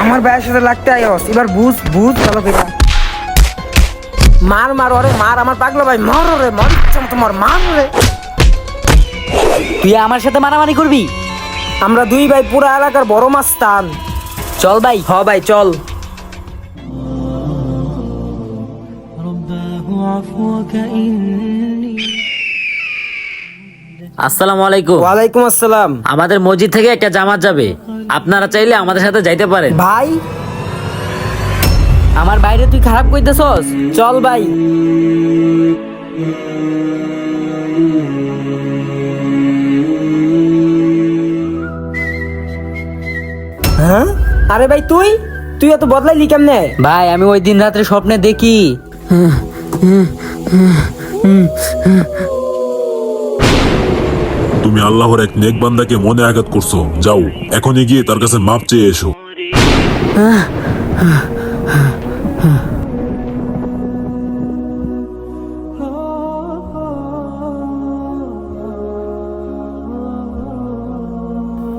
আমার ভাইয়ের সাথে লাগতে আইস, এবার বুঝ বুঝ ভালো করে। মার মার ওরে মার, আমার পাগলা ভাই মার রে, মার তোমার মার রে। তুই আমার সাথে মারামারি করবি? আমরা দুই ভাই পুরা এলাকার বড় মাস্তান। চল ভাই। হ ভাই চল। আসসালামু আলাইকুম। ওয়ালাইকুম আসসালাম। আমাদের মসজিদ থেকে একটা জামাত যাবে, আপনারা চাইলে আমাদের সাথে যাইতে পারেন। ভাই আমার বাইরে তুই খারাপ কইতেছস? চল ভাই। হ্যাঁ আরে ভাই তুই তুই এত বদলাইলি কেমনে? ভাই আমি ওই দিন রাত্রে স্বপ্নে দেখি তুমি আল্লাহর এক নেক বান্দাকে মনে আঘাত করছো, যাও এখনই গিয়ে তার কাছে মাপ চেয়ে এসো।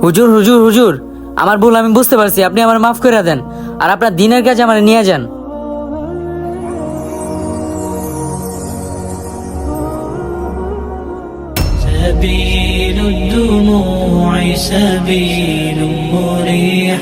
হুজুর হুজুর হুজুর, আমার ভুল আমি বুঝতে পারছি, আপনি আমার মাফ করে দেন আর আপনার দিনের কাছে আমার নিয়ে যান। سبيل الدموع سبيل مريح